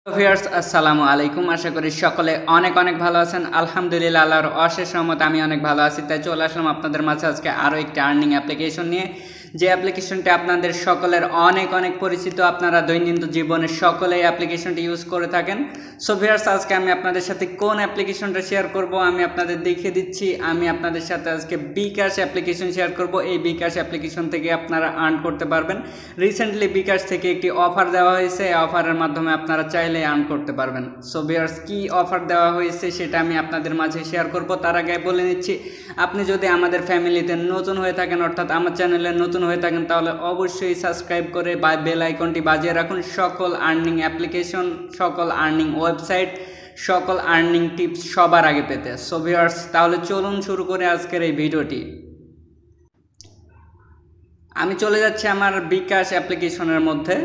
Viewers আসসালামু আলাইকুম। আশা করি সকলে অনেক অনেক ভালো আছেন। আলহামদুলিল্লাহ, আল্লাহর অশেষ রহমতে আমি অনেক ভালো আছি। তাই চলে আসলাম আপনাদের মাঝে আজকে আরও একটি আর্নিং অ্যাপ্লিকেশন নিয়ে, যে অ্যাপ্লিকেশনটি আপনাদের সকলের অনেক অনেক পরিচিত। আপনারা দৈনন্দিন জীবনে সকলে এই অ্যাপ্লিকেশনটি ইউজ করে থাকেন। সো ভিউয়ার্স, আজকে আমি আপনাদের সাথে কোন অ্যাপ্লিকেশনটা শেয়ার করব আমি আপনাদের দেখিয়ে দিচ্ছি। আমি আপনাদের সাথে আজকে বিকাশ অ্যাপ্লিকেশন শেয়ার করব। এই বিকাশ অ্যাপ্লিকেশন থেকে আপনারা আর্ন করতে পারবেন। রিসেন্টলি বিকাশ থেকে একটি অফার দেওয়া হয়েছে, এই অফারের মাধ্যমে আপনারা চাইলে আর্ন করতে পারবেন। সো ভিউয়ার্স, কি অফার দেওয়া হয়েছে সেটা আমি আপনাদের মাঝে শেয়ার করব। তার আগে বলে নিচ্ছি, আপনি যদি আমাদের ফ্যামিলিতে নতুন হয়ে থাকেন, অর্থাৎ আমার চ্যানেলে নতুন হয়ে থাকেন, তাহলে অবশ্যই সাবস্ক্রাইব করে বা বেল আইকনটি বাজিয়ে রাখুন। সকল আর্নিং অ্যাপ্লিকেশন, সকল আর্নিং ওয়েবসাইট, সকল আর্নিং টিপস সবার আগে পেতে। সো ভিউয়ার্স, তাহলে চলুন শুরু করে আজকের এই ভিডিওটি। আমি চলে যাচ্ছি আমার বিকাশ অ্যাপ্লিকেশনের মধ্যে।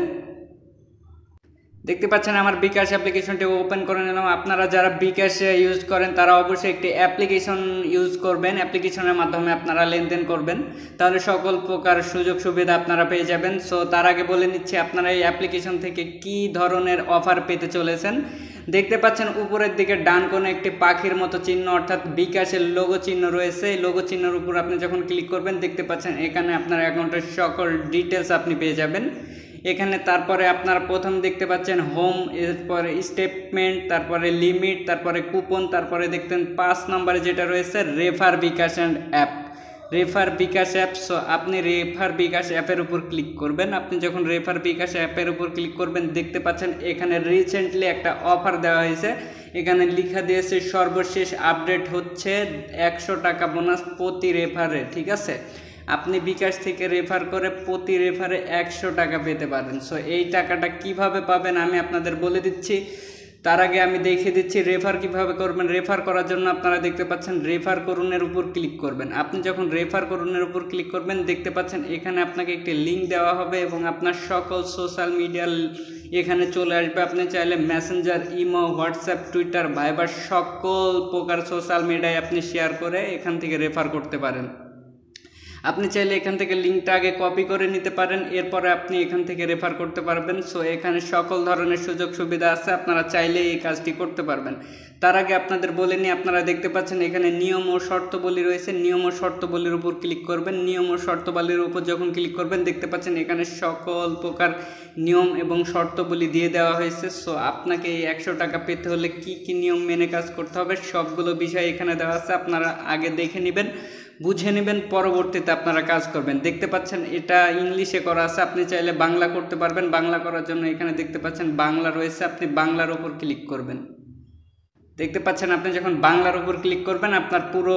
দেখতে পাচ্ছেন আমার বিকাশ অ্যাপ্লিকেশনটি ওপেন করে নিলাম। আপনারা যারা বিকাশ ইউজ করেন তারা অবশ্যই একটি অ্যাপ্লিকেশন ইউজ করবেন। অ্যাপ্লিকেশনের মাধ্যমে আপনারা লেনদেন করবেন, তাহলে সকল প্রকার সুযোগ সুবিধা আপনারা পেয়ে যাবেন। সো তার আগে বলে নিচ্ছি, আপনারা এই অ্যাপ্লিকেশন থেকে কি ধরনের অফার পেতে চলেছেন। দেখতে পাচ্ছেন উপরের দিকে ডান কোণে একটি পাখির মতো চিহ্ন, অর্থাৎ বিকাশের লোগো চিহ্ন রয়েছে। এই লোগো চিহ্নের উপর আপনি যখন ক্লিক করবেন, দেখতে পাচ্ছেন এখানে আপনার অ্যাকাউন্টের সকল ডিটেলস আপনি পেয়ে যাবেন এখানে। তারপরে আপনারা প্রথম দেখতে পাচ্ছেন হোম, এরপরে স্টেটমেন্ট, তারপরে লিমিট, তারপরে কুপন, তারপরে দেখতেন 5 নম্বরে যেটা রয়েছে refer bKash and app, refer bKash app. So আপনি রেফার বিকাশ অ্যাপের উপর ক্লিক করবেন। আপনি যখন রেফার বিকাশ অ্যাপের উপর ক্লিক করবেন, দেখতে পাচ্ছেন এখানে রিসেন্টলি একটা অফার দেওয়া হয়েছে। এখানে লেখা দিয়েছে সর্বশেষ আপডেট হচ্ছে 100 টাকা বোনাস প্রতি রেফারে। ঠিক আছে, আপনি বিকাশ থেকে রেফার করে প্রতি রেফারে 100 টাকা পেতে পারেন। সো এই টাকাটা কিভাবে পাবেন আমি আপনাদের বলে দিচ্ছি। তার আগে আমি দেখিয়ে দিচ্ছি রেফার কিভাবে করবেন। রেফার করার জন্য আপনারা দেখতে পাচ্ছেন রেফার করুনের উপর ক্লিক করবেন। আপনি যখন রেফার করুনের উপর ক্লিক করবেন, দেখতে পাচ্ছেন এখানে আপনাকে একটি লিঙ্ক দেওয়া হবে এবং আপনার সকল সোশ্যাল মিডিয়া এখানে চলে আসবে। আপনি চাইলে মেসেঞ্জার, ইমো, হোয়াটসঅ্যাপ, টুইটার, ভাইবার সকল প্রকার সোশ্যাল মিডিয়ায় আপনি শেয়ার করে এখান থেকে রেফার করতে পারেন। আপনি চাইলে এখান থেকে লিঙ্কটা আগে কপি করে নিতে পারেন, এরপরে আপনি এখান থেকে রেফার করতে পারবেন। সো এখানে সকল ধরনের সুযোগ সুবিধা আছে, আপনারা চাইলে এই কাজটি করতে পারবেন। তার আগে আপনাদের বলে নিই, আপনারা দেখতে পাচ্ছেন এখানে নিয়ম ও শর্তাবলী রয়েছে। নিয়ম ও শর্তাবলীর উপর ক্লিক করবেন। নিয়ম ও শর্তাবলীর উপর যখন ক্লিক করবেন, দেখতে পাচ্ছেন এখানে সকল প্রকার নিয়ম এবং শর্তাবলী দিয়ে দেওয়া হয়েছে। সো আপনাকে এই 100 টাকা পেতে হলে কি কি নিয়ম মেনে কাজ করতে হবে সবগুলো বিষয় এখানে দেওয়া আছে। আপনারা আগে দেখে নেবেন, বুঝে নেবেন, পরবর্তীতে আপনারা কাজ করবেন। দেখতে পাচ্ছেন এটা ইংলিশে করা আছে, আপনি চাইলে বাংলা করতে পারবেন। বাংলা করার জন্য এখানে দেখতে পাচ্ছেন বাংলা রয়েছে, আপনি বাংলার উপর ক্লিক করবেন। দেখতে পাচ্ছেন আপনি যখন বাংলার উপর ক্লিক করবেন, আপনার পুরো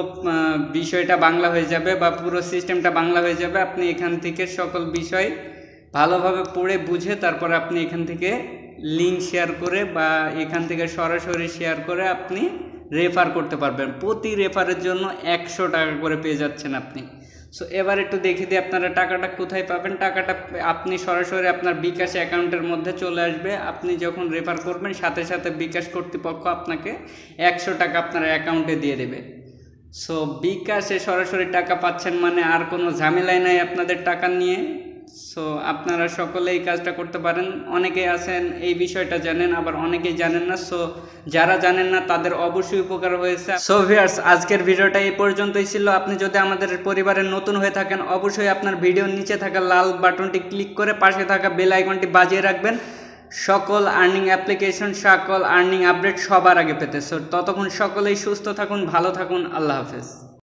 বিষয়টা বাংলা হয়ে যাবে বা পুরো সিস্টেমটা বাংলা হয়ে যাবে। আপনি এখান থেকে সকল বিষয় ভালোভাবে পড়ে বুঝে তারপরে আপনি এখান থেকে লিঙ্ক শেয়ার করে বা এখান থেকে সরাসরি শেয়ার করে আপনি রেফার করতে পারবেন। প্রতি রেফারের জন্য 100 টাকা করে পেয়ে যাচ্ছেন আপনি। সো এবার একটু দেখে দিই আপনারা টাকাটা কোথায় পাবেন। টাকাটা আপনি সরাসরি আপনার বিকাশ অ্যাকাউন্টের মধ্যে চলে আসবে। আপনি যখন রেফার করবেন, সাথে সাথে বিকাশ কর্তৃপক্ষ আপনাকে 100 টাকা আপনার অ্যাকাউন্টে দিয়ে দেবে। সো বিকাশে সরাসরি টাকা পাচ্ছেন মানে আর কোনো ঝামেলাই নাই আপনাদের টাকা নিয়ে। সো আপনারা সকলে এই কাজটা করতে পারেন। অনেকেই আছেন এই বিষয়টা জানেন, আবার অনেকেই জানেন না। সো যারা জানেন না তাদের অবশ্যই উপকার হয়েছে। সো ভিউয়ার্স, আজকের ভিডিওটা এই পর্যন্তই ছিল। আপনি যদি আমাদের পরিবারের নতুন হয়ে থাকেন, অবশ্যই আপনার ভিডিওর নিচে থাকা লাল বাটনটি ক্লিক করে পাশে থাকা বেল আইকনটি বাজিয়ে রাখবেন সকল আর্নিং অ্যাপ্লিকেশন, সকল আর্নিং আপডেট সবার আগে পেতে। সো ততক্ষণ সকলেই সুস্থ থাকুন, ভালো থাকুন। আল্লাহ হাফেজ।